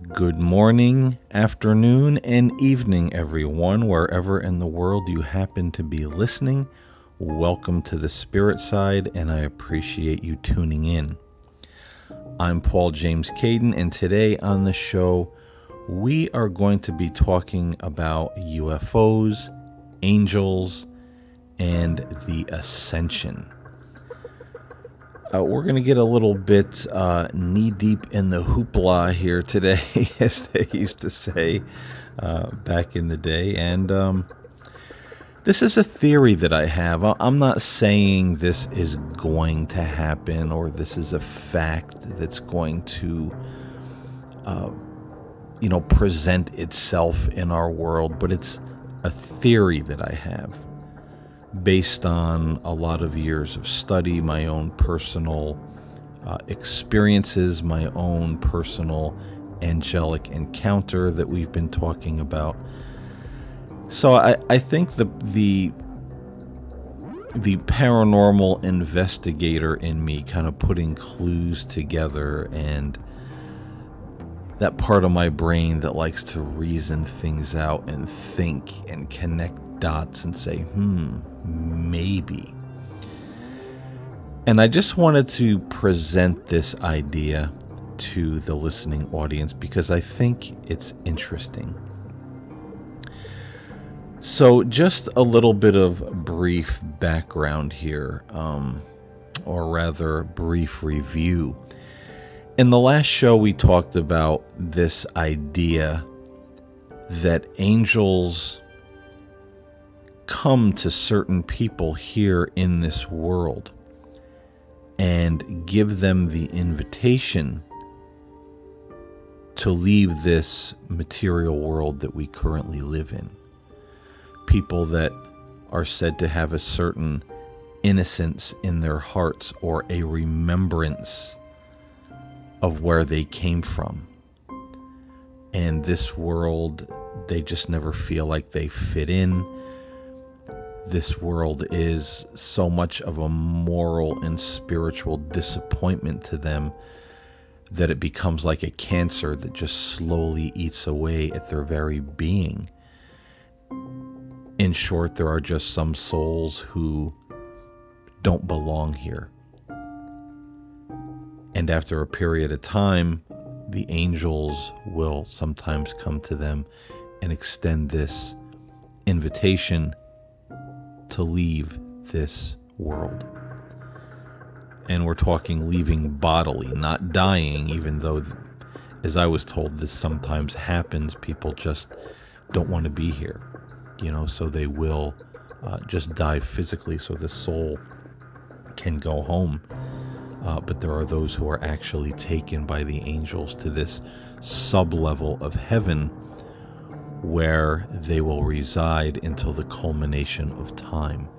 Good morning, afternoon, and evening, everyone, wherever in the world you happen to be listening. Welcome to the Spirit Side, and I appreciate you tuning in. I'm James Caiden, and today on the show, we are going to be talking about UFOs, angels, and the Ascension. We're going to get a little bit knee-deep in the hoopla here today, as they used to say back in the day. And this is a theory that I have. I'm not saying this is going to happen or this is a fact that's going to, present itself in our world, but it's a theory that I have, based on a lot of years of study, my own personal experiences, my own personal angelic encounter that we've been talking about. So I think the paranormal investigator in me kind of putting clues together, and that part of my brain that likes to reason things out and think and connect dots and say, maybe. And I just wanted to present this idea to the listening audience because I think it's interesting. So just a little bit of brief background here, or rather brief review. In the last show, we talked about this idea that angels come to certain people here in this world and give them the invitation to leave this material world that we currently live in. People that are said to have a certain innocence in their hearts or a remembrance of where they came from. And this world, they just never feel like they fit in. This world is so much of a moral and spiritual disappointment to them that it becomes like a cancer that just slowly eats away at their very being. In short, there are just some souls who don't belong here. And after a period of time, the angels will sometimes come to them and extend this invitation to leave this world. And we're talking leaving bodily, not dying, even though, as I was told, this sometimes happens. People just don't want to be here, so they will just die physically so the soul can go home. But there are those who are actually taken by the angels to this sub-level of heaven where they will reside until the culmination of time.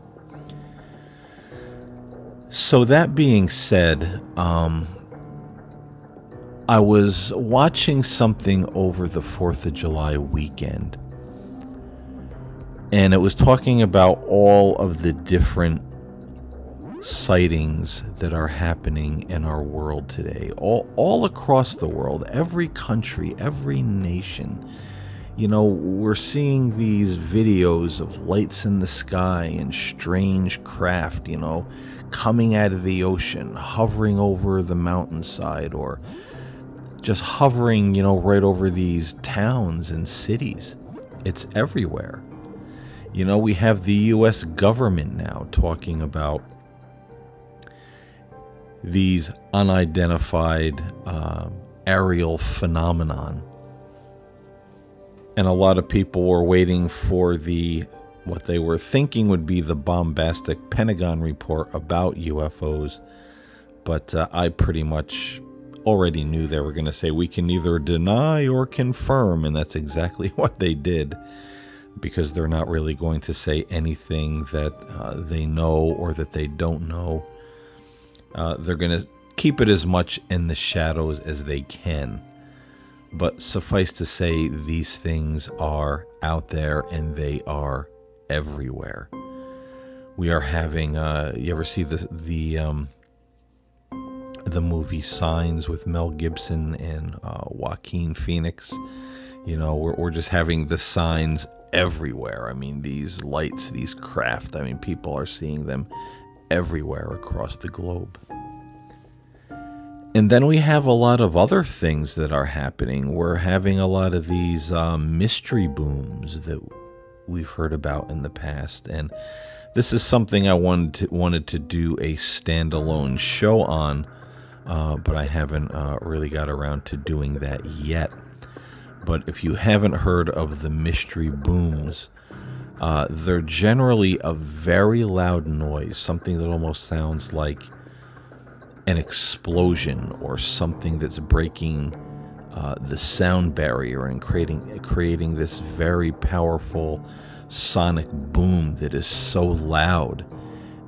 So that being said, I was watching something over the 4th of July weekend, and it was talking about all of the different sightings that are happening in our world today, all across the world, every country, every nation. We're seeing these videos of lights in the sky and strange craft, coming out of the ocean, hovering over the mountainside, or just hovering, right over these towns and cities. It's everywhere. We have the U.S. government now talking about these unidentified aerial phenomenon. And a lot of people were waiting for what they were thinking would be the bombastic Pentagon report about UFOs. But I pretty much already knew they were going to say we can neither deny or confirm. And that's exactly what they did, because they're not really going to say anything that they know or that they don't know. They're going to keep it as much in the shadows as they can. But suffice to say, these things are out there and they are everywhere. We are having, you ever see the the movie Signs with Mel Gibson and Joaquin Phoenix. You know, we're just having the signs everywhere. I mean, these lights, these craft, I mean, people are seeing them everywhere across the globe. And then we have a lot of other things that are happening. We're having a lot of these mystery booms that we've heard about in the past. And this is something I wanted to do a standalone show on, but I haven't really got around to doing that yet. But if you haven't heard of the mystery booms, they're generally a very loud noise, something that almost sounds like an explosion or something that's breaking the sound barrier and creating this very powerful sonic boom that is so loud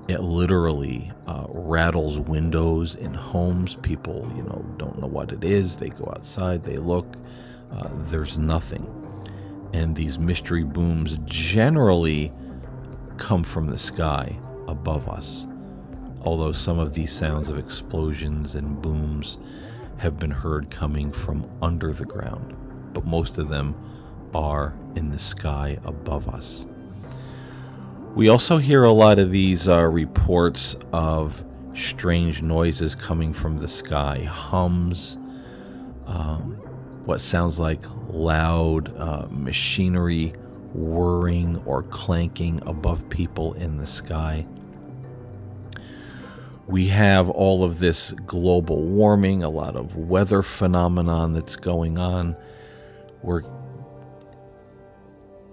it literally rattles windows in homes. People, don't know what it is. They go outside, they look, there's nothing. And these mystery booms generally come from the sky above us. Although some of these sounds of explosions and booms have been heard coming from under the ground, but most of them are in the sky above us. We also hear a lot of these reports of strange noises coming from the sky, hums, what sounds like loud machinery whirring or clanking above people in the sky. We have all of this global warming, a lot of weather phenomenon that's going on. We're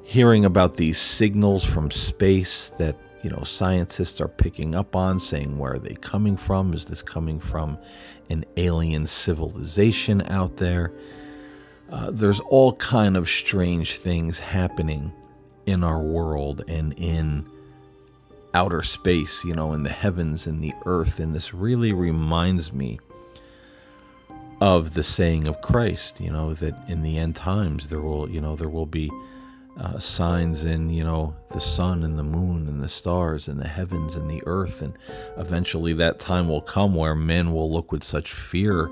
hearing about these signals from space that, scientists are picking up on, saying, where are they coming from? Is this coming from an alien civilization out there? There's all kind of strange things happening in our world and in outer space, in the heavens and the earth. And this really reminds me of the saying of Christ, that in the end times there will be signs in, the sun and the moon and the stars and the heavens and the earth. And eventually that time will come where men will look with such fear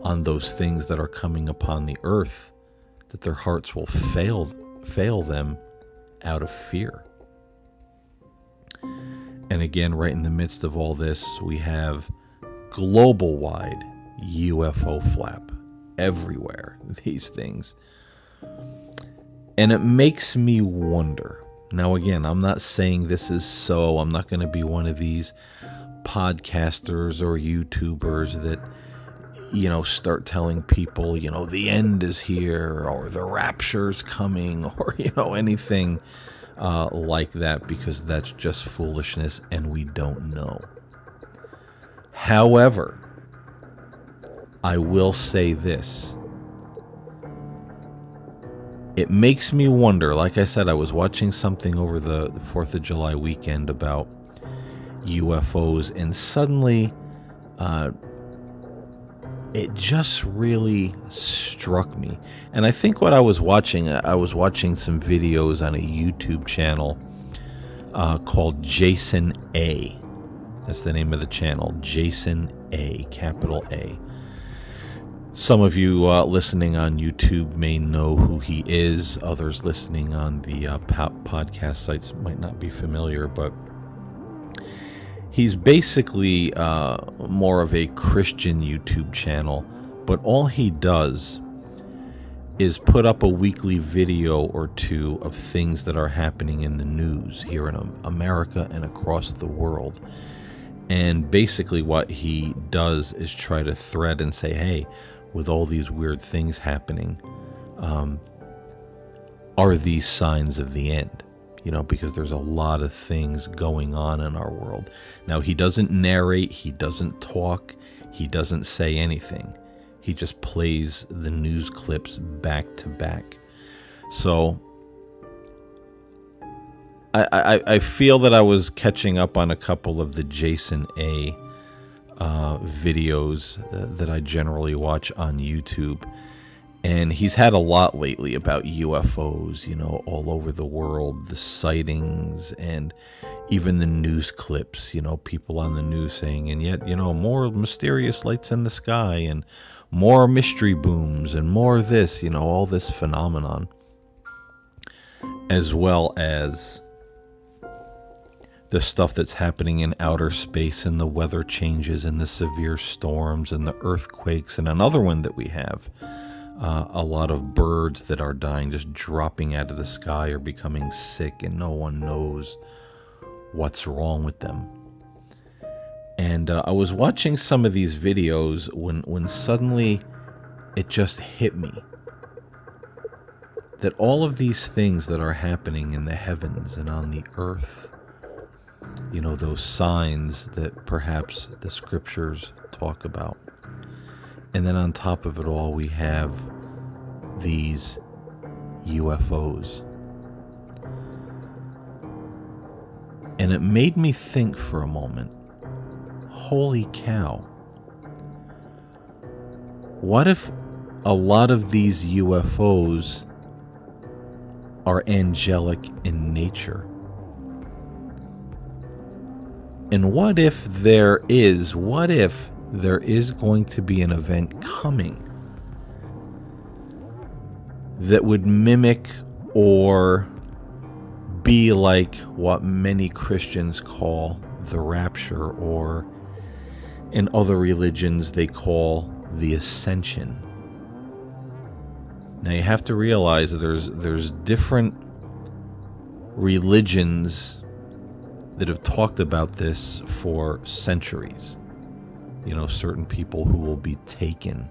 on those things that are coming upon the earth that their hearts will fail them out of fear. And again, right in the midst of all this, we have global-wide UFO flap everywhere, these things. And it makes me wonder. Now, again, I'm not saying this is so. I'm not going to be one of these podcasters or YouTubers that, start telling people, the end is here or the rapture's coming or, anything like that, because that's just foolishness and we don't know. However, I will say this. It makes me wonder. Like I said, I was watching something over the 4th of July weekend about UFOs, and suddenly it just really struck me. And I think what I was watching some videos on a YouTube channel called Jason A. That's the name of the channel, Jason A, capital A. Some of you listening on YouTube may know who he is. Others listening on the podcast sites might not be familiar, but he's basically more of a Christian YouTube channel, but all he does is put up a weekly video or two of things that are happening in the news here in America and across the world. And basically what he does is try to thread and say, hey, with all these weird things happening, are these signs of the end? Because there's a lot of things going on in our world. Now, he doesn't narrate, he doesn't talk, he doesn't say anything. He just plays the news clips back to back. So I feel that I was catching up on a couple of the Jason A videos that I generally watch on YouTube. And he's had a lot lately about UFOs, all over the world, the sightings, and even the news clips, people on the news saying, and yet, more mysterious lights in the sky and more mystery booms and more this, all this phenomenon, as well as the stuff that's happening in outer space and the weather changes and the severe storms and the earthquakes. And another one that we have, a lot of birds that are dying, just dropping out of the sky or becoming sick, and no one knows what's wrong with them. And I was watching some of these videos when suddenly it just hit me that all of these things that are happening in the heavens and on the earth, those signs that perhaps the scriptures talk about. And then on top of it all, we have these UFOs. And it made me think for a moment, holy cow, what if a lot of these UFOs are angelic in nature? And what if there is going to be an event coming that would mimic or be like what many Christians call the Rapture, or in other religions they call the Ascension? Now you have to realize there's different religions that have talked about this for centuries. Certain people who will be taken,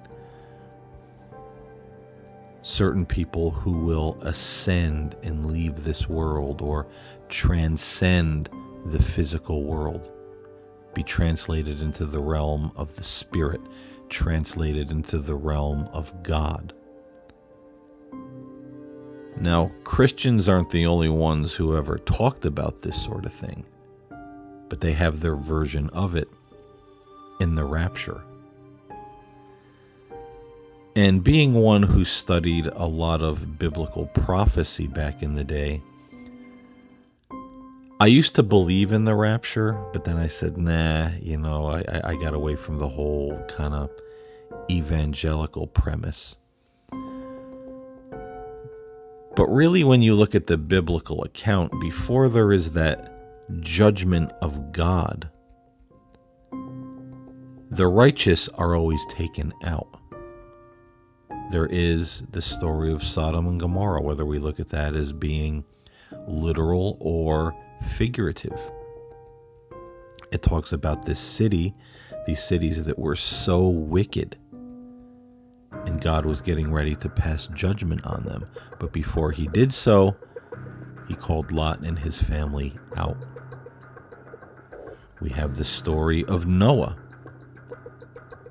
certain people who will ascend and leave this world or transcend the physical world, be translated into the realm of the spirit, translated into the realm of God. Now, Christians aren't the only ones who ever talked about this sort of thing, but they have their version of it in the Rapture. And being one who studied a lot of biblical prophecy back in the day, I used to believe in the Rapture, but then I said, nah, I got away from the whole kind of evangelical premise. But really, when you look at the biblical account, before there is that judgment of God, the righteous are always taken out. There is the story of Sodom and Gomorrah, whether we look at that as being literal or figurative. It talks about this city, these cities that were so wicked, and God was getting ready to pass judgment on them. But before he did so, he called Lot and his family out. We have the story of Noah.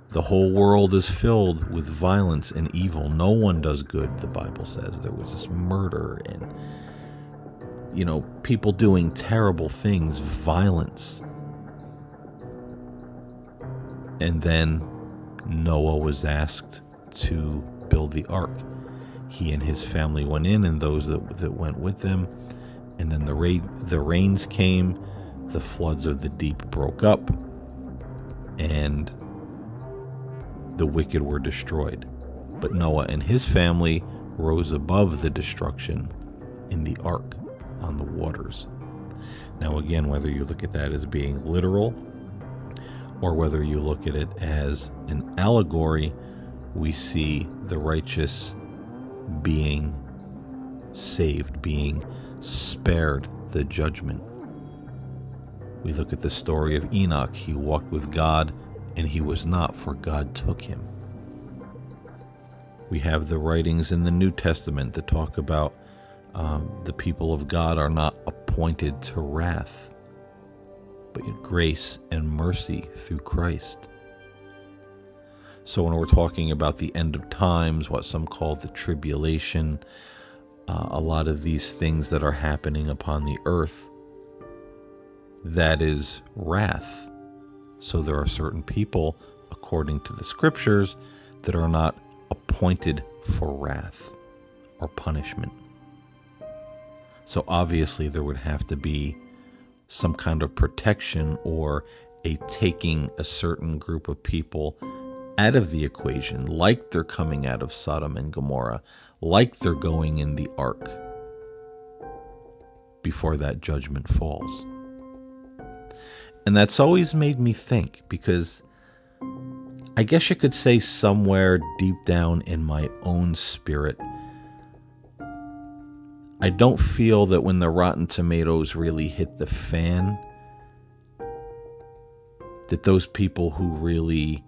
The whole world is filled with violence and evil. No one does good, the Bible says. There was this murder and, people doing terrible things, violence. And then Noah was asked to build the ark. He and his family went in, and those that went with them. And then the rains came, the floods of the deep broke up, and the wicked were destroyed. But Noah and his family rose above the destruction in the ark on the waters. Now again, whether you look at that as being literal or whether you look at it as an allegory, we see the righteous being saved, being spared the judgment. We look at the story of Enoch. He walked with God, and he was not, for God took him. We have the writings in the New Testament that talk about the people of God are not appointed to wrath, but grace and mercy through Christ. So when we're talking about the end of times, what some call the tribulation, a lot of these things that are happening upon the earth, that is wrath. So there are certain people, according to the scriptures, that are not appointed for wrath or punishment. So obviously there would have to be some kind of protection or a taking a certain group of people out of the equation, like they're coming out of Sodom and Gomorrah, like they're going in the ark before that judgment falls. And that's always made me think, because I guess you could say somewhere deep down in my own spirit, I don't feel that when the Rotten Tomatoes really hit the fan, that those people who really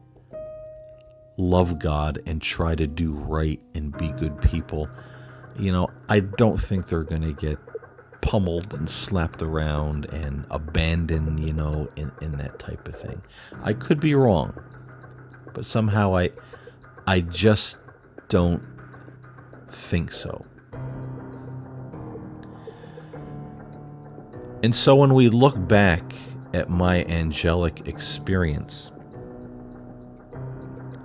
love God and try to do right and be good people, I don't think they're going to get pummeled and slapped around and abandoned, in that type of thing. I could be wrong, but somehow I just don't think so. And so when we look back at my angelic experience,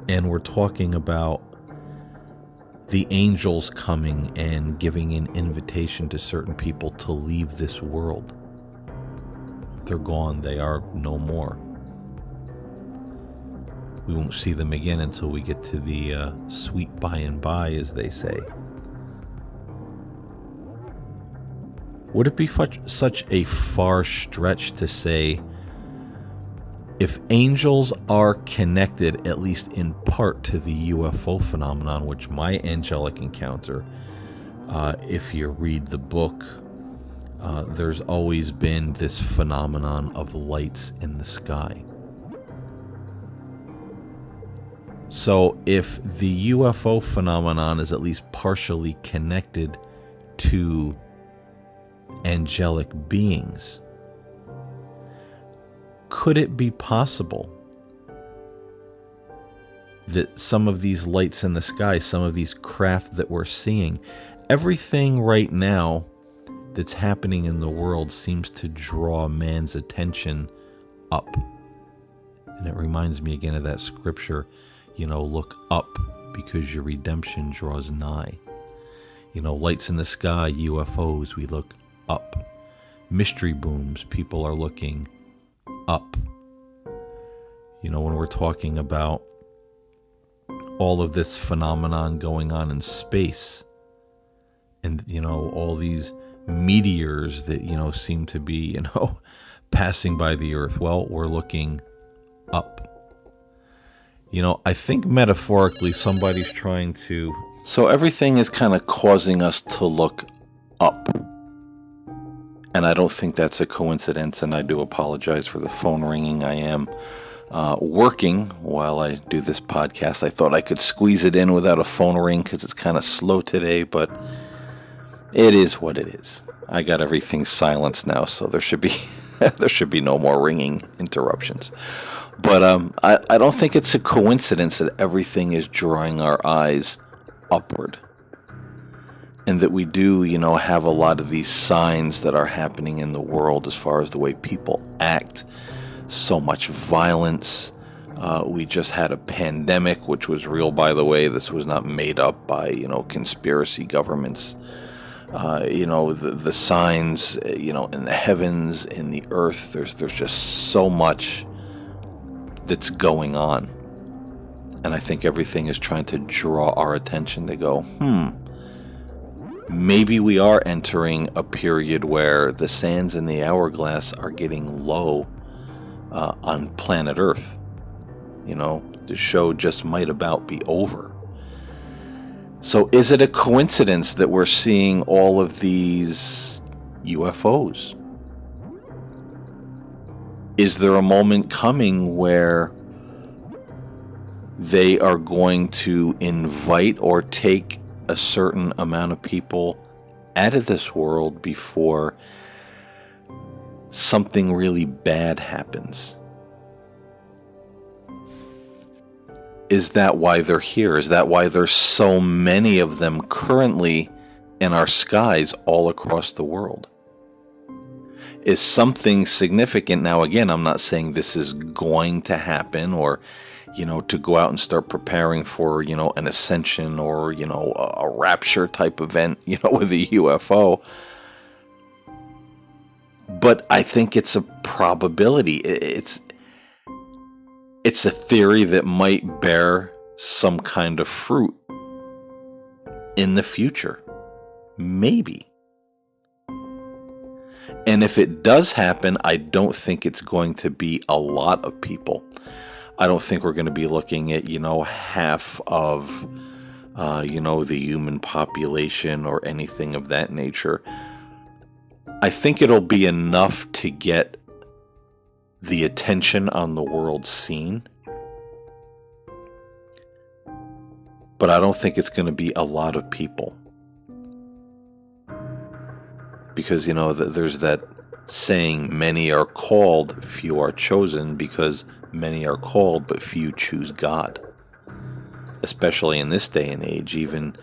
and we're talking about the angels coming and giving an invitation to certain people to leave this world. They're gone. They are no more. We won't see them again until we get to the sweet by and by, as they say. Would it be such a far stretch to say, if angels are connected, at least in part, to the UFO phenomenon, which my angelic encounter, if you read the book, there's always been this phenomenon of lights in the sky. So if the UFO phenomenon is at least partially connected to angelic beings, could it be possible that some of these lights in the sky, some of these craft that we're seeing, everything right now that's happening in the world seems to draw man's attention up? And it reminds me again of that scripture, look up because your redemption draws nigh. Lights in the sky, UFOs, we look up. Mystery booms, people are looking up. When we're talking about all of this phenomenon going on in space, and all these meteors that seem to be passing by the earth, well, we're looking up. I think metaphorically somebody's trying to, so everything is kind of causing us to look up. And I don't think that's a coincidence, and I do apologize for the phone ringing. I am working while I do this podcast. I thought I could squeeze it in without a phone ring because it's kind of slow today, but it is what it is. I got everything silenced now, so there should be no more ringing interruptions. But I don't think it's a coincidence that everything is drawing our eyes upward. And that we do, have a lot of these signs that are happening in the world as far as the way people act. So much violence. We just had a pandemic, which was real, by the way. This was not made up by, conspiracy governments. The signs, in the heavens, in the earth, there's just so much that's going on. And I think everything is trying to draw our attention to go, maybe we are entering a period where the sands in the hourglass are getting low on planet Earth. The show just might about be over. So is it a coincidence that we're seeing all of these UFOs? Is there a moment coming where they are going to invite or take a certain amount of people out of this world before something really bad happens? Is that why they're here? Is that why there's so many of them currently in our skies all across the world? Is something significant? Now, again, I'm not saying this is going to happen, or to go out and start preparing for, an Ascension or, a Rapture type event, with a UFO. But I think it's a probability. It's a theory that might bear some kind of fruit in the future. Maybe. And if it does happen, I don't think it's going to be a lot of people. I don't think we're going to be looking at, half of, the human population or anything of that nature. I think it'll be enough to get the attention on the world scene. But I don't think it's going to be a lot of people. Because, there's that saying, many are called, few are chosen, because many are called, but few choose God. Especially in this day and age, even,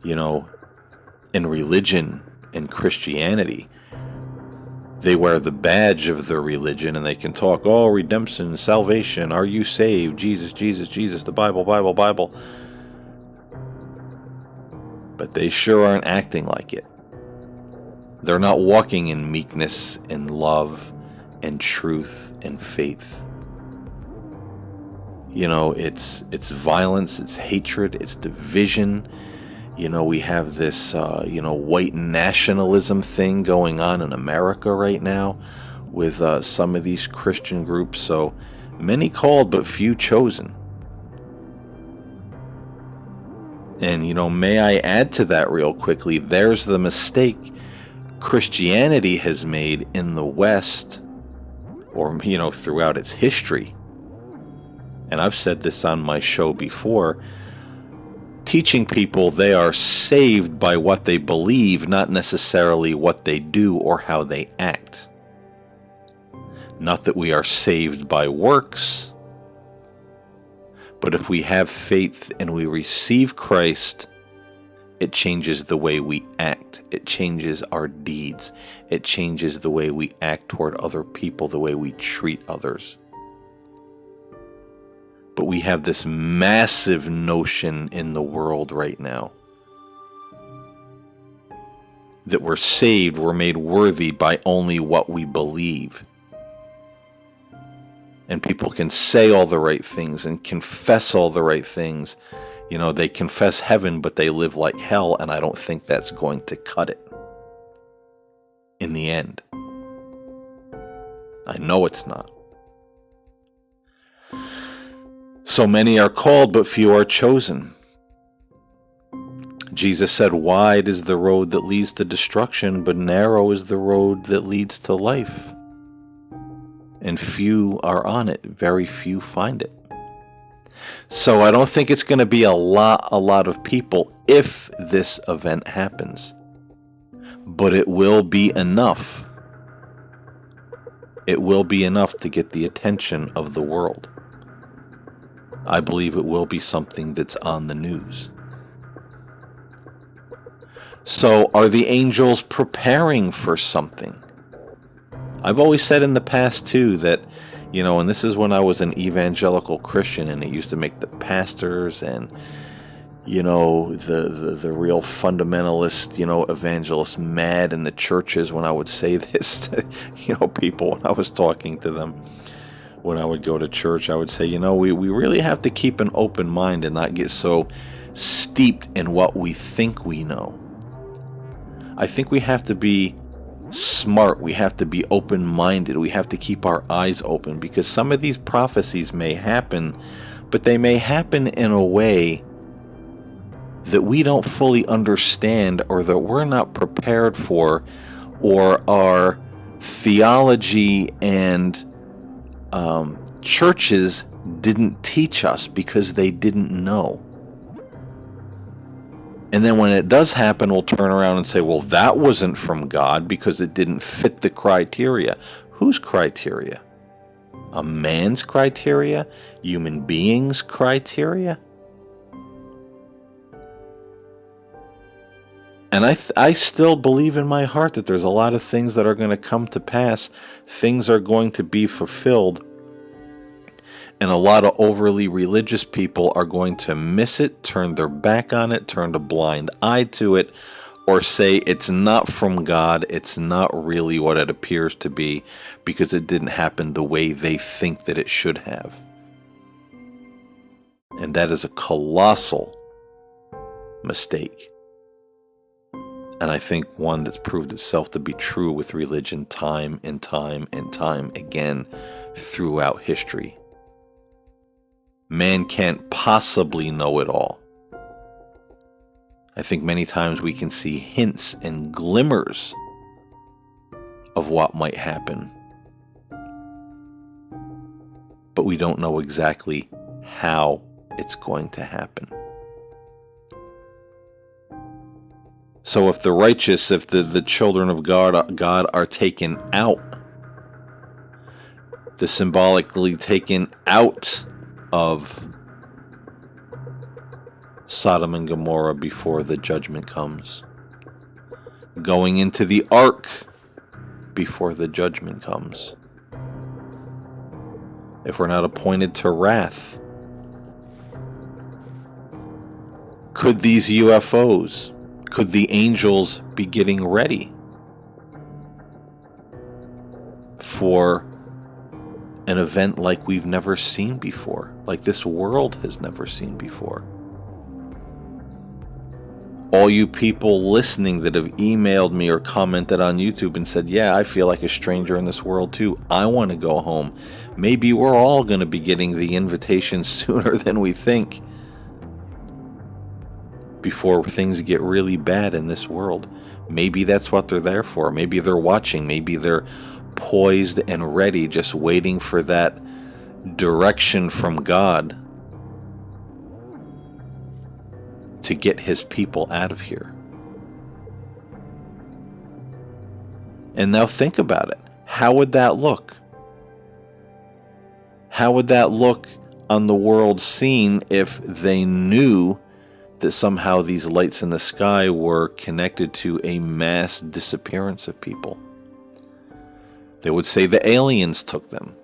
in religion, in Christianity, they wear the badge of their religion and they can talk, oh, redemption, salvation, are you saved? Jesus, Jesus, Jesus, the Bible, Bible, Bible. But they sure aren't acting like it. They're not walking in meekness and love and truth and faith. It's violence, it's hatred, it's division. We have this, white nationalism thing going on in America right now with some of these Christian groups. So many called, but few chosen. And, may I add to that real quickly, there's the mistake Christianity has made in the West, or, throughout its history. And I've said this on my show before, teaching people they are saved by what they believe, not necessarily what they do or how they act. Not that we are saved by works, but if we have faith and we receive Christ, it changes the way we act. It changes our deeds. It changes the way we act toward other people, the way we treat others. But we have this massive notion in the world right now that we're saved, we're made worthy by only what we believe. And people can say all the right things and confess all the right things. They confess heaven, but they live like hell, and I don't think that's going to cut it in the end. I know it's not. So many are called, but few are chosen. Jesus said, wide is the road that leads to destruction, but narrow is the road that leads to life. And few are on it. Very few find it. So I don't think it's going to be a lot of people if this event happens. But it will be enough. It will be enough to get the attention of the world. I believe it will be something that's on the news. So are the angels preparing for something? I've always said in the past too that, and this is when I was an evangelical Christian, and it used to make the pastors and, the real fundamentalist, evangelists mad in the churches when I would say this to, people when I was talking to them. When I would go to church, I would say, we really have to keep an open mind and not get so steeped in what we think we know. I think we have to be smart. We have to be open-minded. We have to keep our eyes open, because some of these prophecies may happen, but they may happen in a way that we don't fully understand, or that we're not prepared for, or our theology and churches didn't teach us because they didn't know. And then when it does happen, we'll turn around and say, well, that wasn't from God because it didn't fit the criteria. Whose criteria? A man's criteria? Human beings' criteria? And I still believe in my heart that there's a lot of things that are going to come to pass. Things are going to be fulfilled. And a lot of overly religious people are going to miss it, turn their back on it, turn a blind eye to it, or say it's not from God, it's not really what it appears to be, because it didn't happen the way they think that it should have. And that is a colossal mistake. And I think one that's proved itself to be true with religion time and time and time again throughout history. Man can't possibly know it all. I think many times we can see hints and glimmers of what might happen, but we don't know exactly how it's going to happen. So if the righteous, if the children of God are taken out, the symbolically taken out of Sodom and Gomorrah before the judgment comes, going into the ark before the judgment comes, if we're not appointed to wrath, could these UFOs, could the angels be getting ready for an event like we've never seen before, like this world has never seen before? All you people listening that have emailed me or commented on YouTube and said, yeah, I feel like a stranger in this world too. I want to go home. Maybe we're all going to be getting the invitation sooner than we think, before things get really bad in this world. Maybe that's what they're there for. Maybe they're watching. Maybe they're poised and ready, just waiting for that direction from God to get his people out of here. And now think about it. How would that look? How would that look on the world scene if they knew that somehow these lights in the sky were connected to a mass disappearance of people? They would say the aliens took them.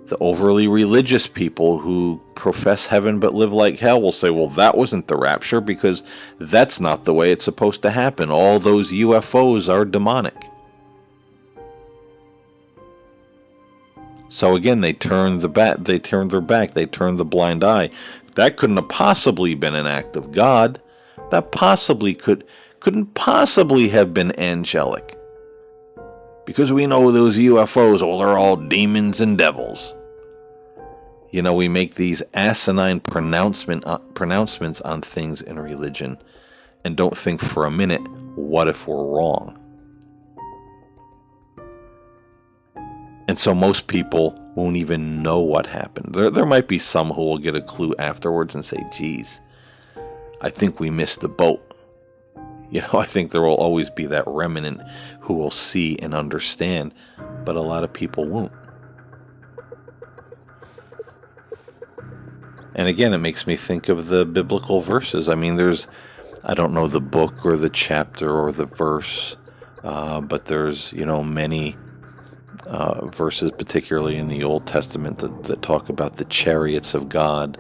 The overly religious people who profess heaven but live like hell will say, well, that wasn't the rapture, because that's not the way it's supposed to happen. All those UFOs are demonic. So again, they turned their back, they turned the blind eye. That couldn't have possibly been an act of God. That couldn't possibly have been angelic. Because we know those UFOs, oh, they're all demons and devils. You know, we make these asinine pronouncements on things in religion and don't think for a minute, what if we're wrong? And so most people won't even know what happened. There might be some who will get a clue afterwards and say, geez, I think we missed the boat. You know, I think there will always be that remnant who will see and understand, but a lot of people won't. And again, it makes me think of the biblical verses. I mean, I don't know the book or the chapter or the verse, but there's, many verses, particularly in the Old Testament, that talk about the chariots of God,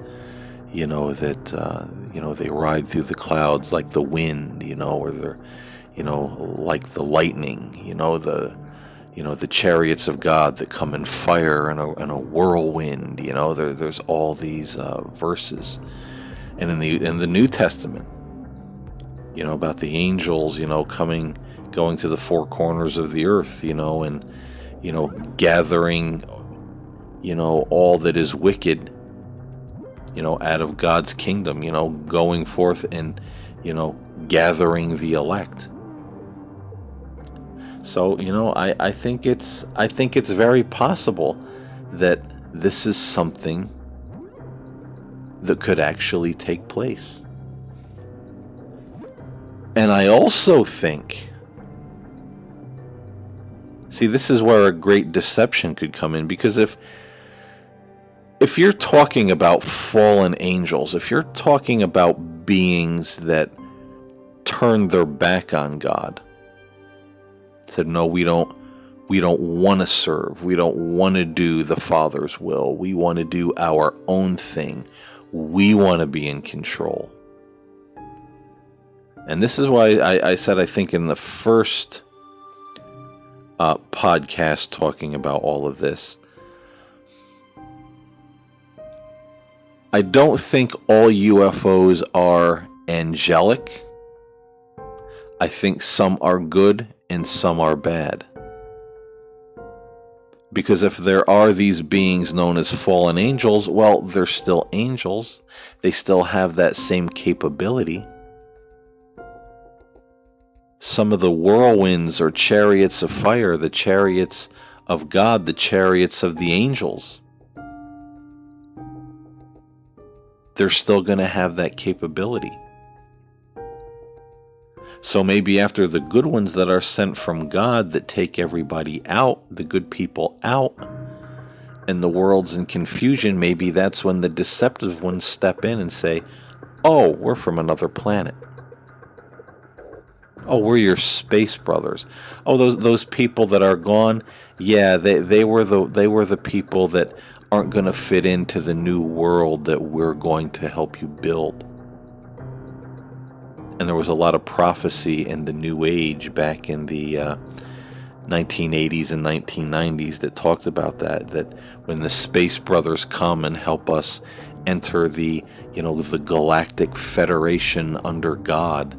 that, they ride through the clouds like the wind, or they're, like the lightning, the chariots of God that come in fire and a whirlwind. There's all these verses, and in the New Testament, about the angels, going to the four corners of the earth, and gathering, all that is wicked, out of God's kingdom, going forth and, gathering the elect. So, I think it's very possible that this is something that could actually take place. And I also think, see, this is where a great deception could come in, because if you're talking about fallen angels, if you're talking about beings that turned their back on God, said, no, we don't want to serve. We don't want to do the Father's will. We want to do our own thing. We want to be in control. And this is why I said, I think in the first podcast talking about all of this, I don't think all UFOs are angelic. I think some are good and some are bad. Because if there are these beings known as fallen angels, well, they're still angels. They still have that same capability. Some of the whirlwinds or chariots of fire, the chariots of God, the chariots of the angels, they're still going to have that capability. So maybe after the good ones that are sent from God that take everybody out, the good people out, and the world's in confusion, maybe that's when the deceptive ones step in and say, oh, we're from another planet. Oh, we're your space brothers. Oh, those people that are gone, yeah, they were the people that aren't going to fit into the new world that we're going to help you build. And there was a lot of prophecy in the New Age back in the 1980s and 1990s that talked about that when the Space Brothers come and help us enter the Galactic Federation under God,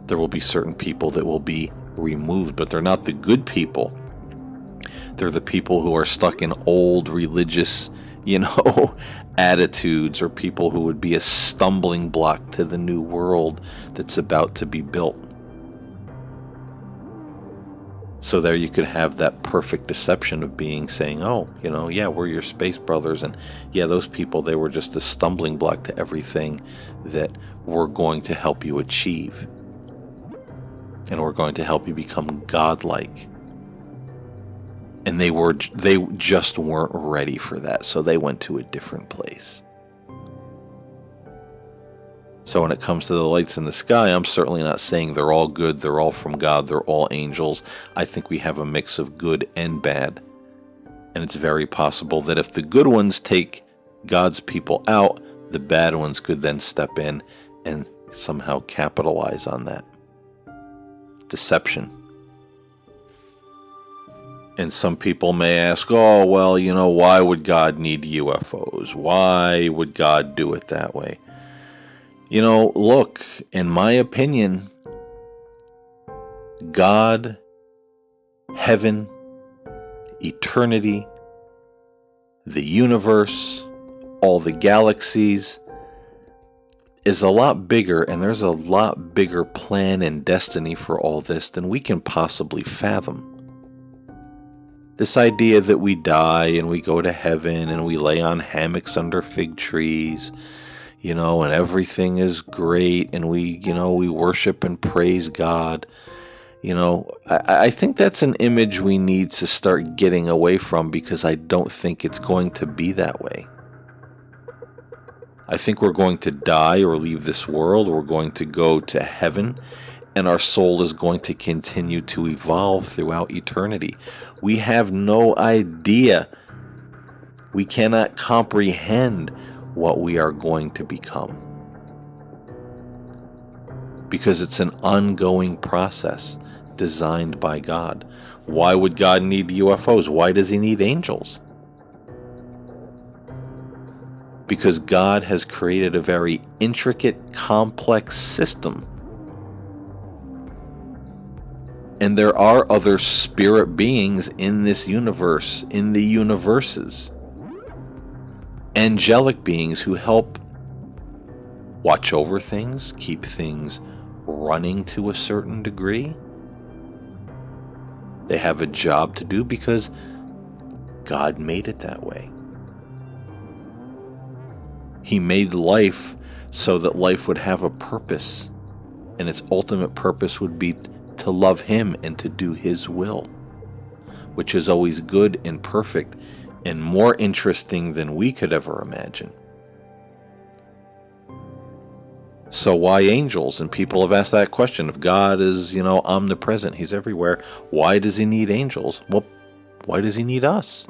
there will be certain people that will be removed, but they're not the good people. They're the people who are stuck in old religious attitudes, or people who would be a stumbling block to the new world that's about to be built. So there you could have that perfect deception of being saying, oh, yeah, we're your space brothers, and yeah, those people, they were just a stumbling block to everything that we're going to help you achieve. And we're going to help you become godlike. And they just weren't ready for that, so they went to a different place. So when it comes to the lights in the sky, I'm certainly not saying they're all good, they're all from God, they're all angels. I think we have a mix of good and bad. And it's very possible that if the good ones take God's people out, the bad ones could then step in and somehow capitalize on that. Deception. And some people may ask, oh, well, why would God need UFOs? Why would God do it that way? Look, in my opinion, God, heaven, eternity, the universe, all the galaxies is a lot bigger, and there's a lot bigger plan and destiny for all this than we can possibly fathom. This idea that we die and we go to heaven and we lay on hammocks under fig trees, and everything is great, and we worship and praise God. I think that's an image we need to start getting away from, because I don't think it's going to be that way. I think we're going to die or leave this world. We're going to go to heaven, and our soul is going to continue to evolve throughout eternity. We have no idea. We cannot comprehend what we are going to become, because it's an ongoing process designed by God. Why would God need UFOs? Why does he need angels? Because God has created a very intricate, complex system. And there are other spirit beings in this universe, in the universes. Angelic beings who help watch over things, keep things running to a certain degree. They have a job to do because God made it that way. He made life so that life would have a purpose, and its ultimate purpose would be to love him and to do his will, which is always good and perfect and more interesting than we could ever imagine. So why angels? And people have asked that question. If God is, omnipresent, he's everywhere, why does he need angels? Well, why does he need us?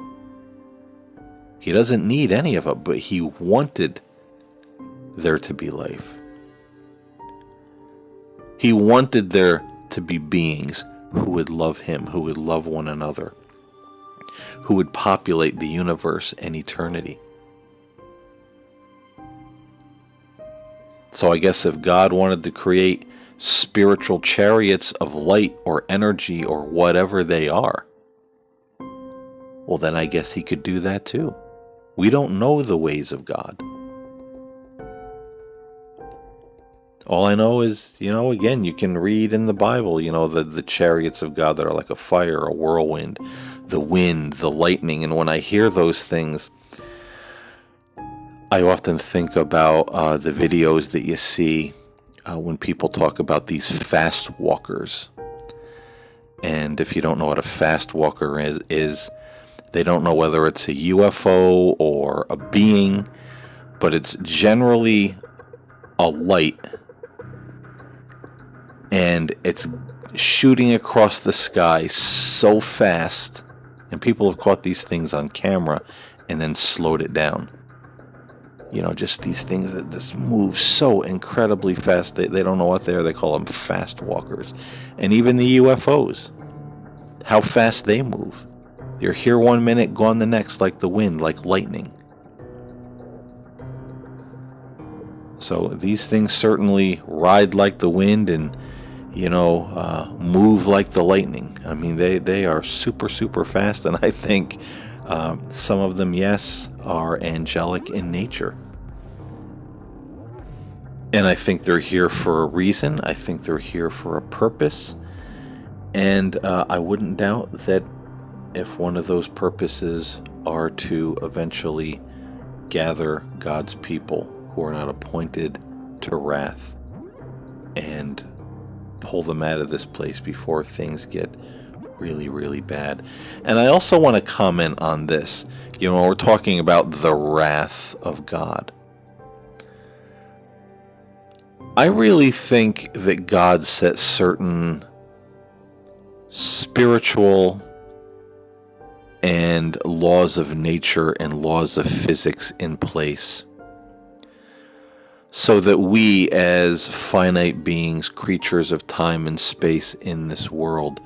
He doesn't need any of it, but he wanted there to be life. He wanted there to be beings who would love him, who would love one another, who would populate the universe and eternity. So I guess if God wanted to create spiritual chariots of light or energy or whatever they are, well, then I guess he could do that too. We don't know the ways of God. All I know is, again, you can read in the Bible, the chariots of God that are like a fire, a whirlwind, the wind, the lightning. And when I hear those things, I often think about the videos that you see when people talk about these fast walkers. And if you don't know what a fast walker is, they don't know whether it's a UFO or a being, but it's generally a light. And it's shooting across the sky so fast, and people have caught these things on camera and then slowed it down. Just these things that just move so incredibly fast. They don't know what they are. They call them fast walkers. And even the UFOs, how fast they move. They're here 1 minute, gone the next, like the wind, like lightning. So these things certainly ride like the wind and move like the lightning. I mean, they are super, super fast, and I think some of them, yes, are angelic in nature. And I think they're here for a reason. I think they're here for a purpose. And I wouldn't doubt that if one of those purposes are to eventually gather God's people who are not appointed to wrath and pull them out of this place before things get really, really bad. And I also want to comment on this. We're talking about the wrath of God. I really think that God set certain spiritual and laws of nature and laws of physics in place so that we, as finite beings, creatures of time and space in this world,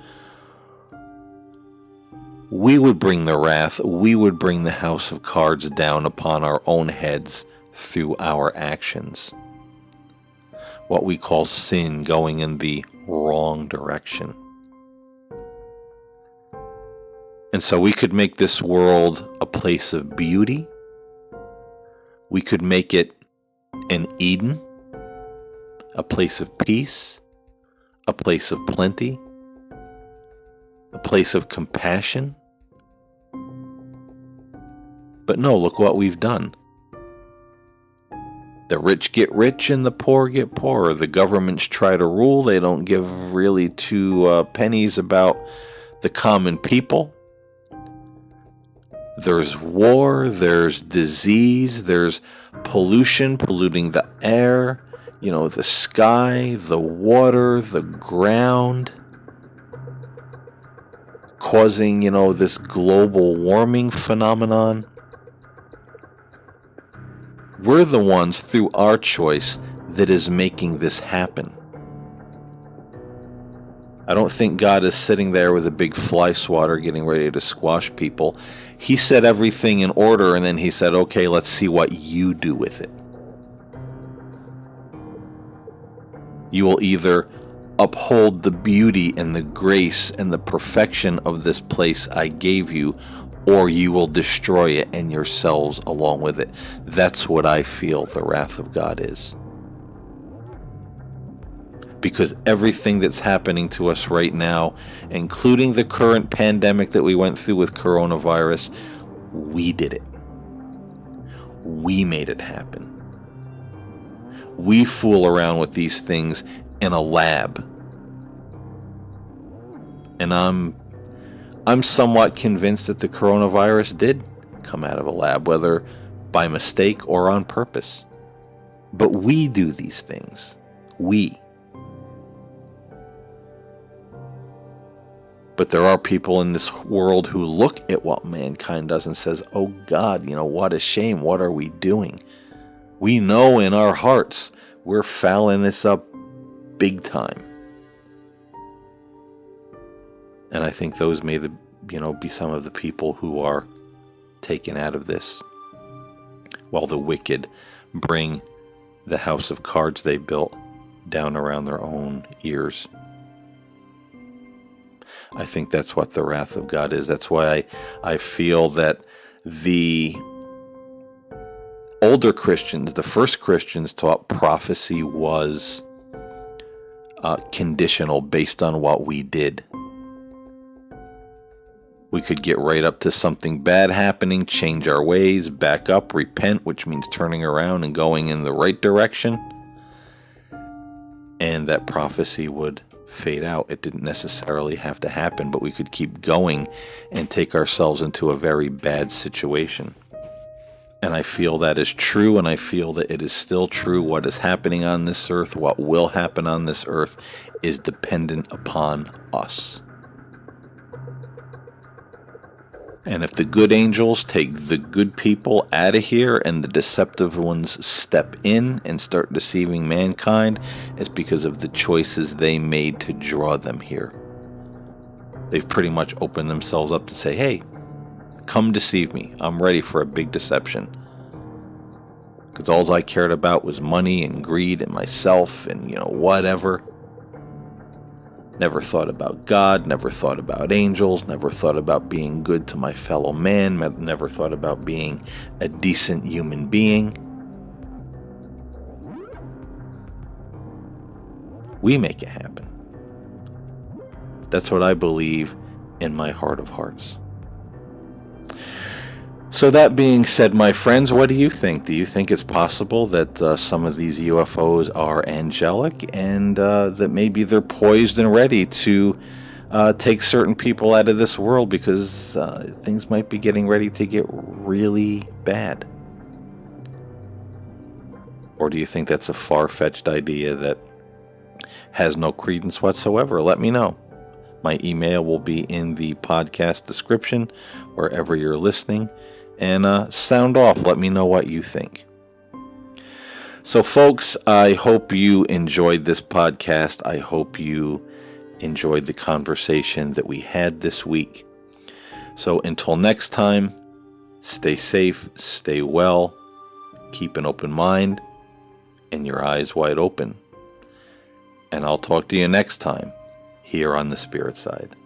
we would bring the wrath, we would bring the house of cards down upon our own heads through our actions. What we call sin, going in the wrong direction. And so we could make this world a place of beauty. We could make it an Eden, a place of peace, a place of plenty, a place of compassion. But no, look what we've done. The rich get rich and the poor get poorer. The governments try to rule. They don't give really two pennies about the common people. There's war, there's disease, there's pollution, polluting the air, the sky, the water, the ground, causing, this global warming phenomenon. We're the ones, through our choice, that is making this happen. I don't think God is sitting there with a big fly swatter getting ready to squash people. He set everything in order, and then he said, okay, let's see what you do with it. You will either uphold the beauty and the grace and the perfection of this place I gave you, or you will destroy it and yourselves along with it. That's what I feel the wrath of God is. Because everything that's happening to us right now, including the current pandemic that we went through with coronavirus, we did it. We made it happen. We fool around with these things in a lab. And I'm somewhat convinced that the coronavirus did come out of a lab, whether by mistake or on purpose. But we do these things. We. But there are people in this world who look at what mankind does and says, oh God, what a shame. What are we doing? We know in our hearts we're fouling this up big time. And I think those may be some of the people who are taken out of this, while the wicked bring the house of cards they built down around their own ears. I think that's what the wrath of God is. That's why I feel that the older Christians, the first Christians, taught prophecy was conditional, based on what we did. We could get right up to something bad happening, change our ways, back up, repent, which means turning around and going in the right direction, and that prophecy would fade out. It didn't necessarily have to happen, but we could keep going and take ourselves into a very bad situation. And I feel that is true, and I feel that it is still true. What is happening on this earth, what will happen on this earth, is dependent upon us. And if the good angels take the good people out of here and the deceptive ones step in and start deceiving mankind, it's because of the choices they made to draw them here. They've pretty much opened themselves up to say, hey, come deceive me. I'm ready for a big deception. Because all I cared about was money and greed and myself and, whatever. Never thought about God, never thought about angels, never thought about being good to my fellow man, never thought about being a decent human being. We make it happen. That's what I believe in my heart of hearts. So that being said, my friends, what do you think? Do you think it's possible that some of these UFOs are angelic, and that maybe they're poised and ready to take certain people out of this world because things might be getting ready to get really bad? Or do you think that's a far-fetched idea that has no credence whatsoever? Let me know. My email will be in the podcast description wherever you're listening. And sound off. Let me know what you think. So, folks, I hope you enjoyed this podcast. I hope you enjoyed the conversation that we had this week. So, until next time, stay safe, stay well, keep an open mind, and your eyes wide open. And I'll talk to you next time here on the Spirit Side.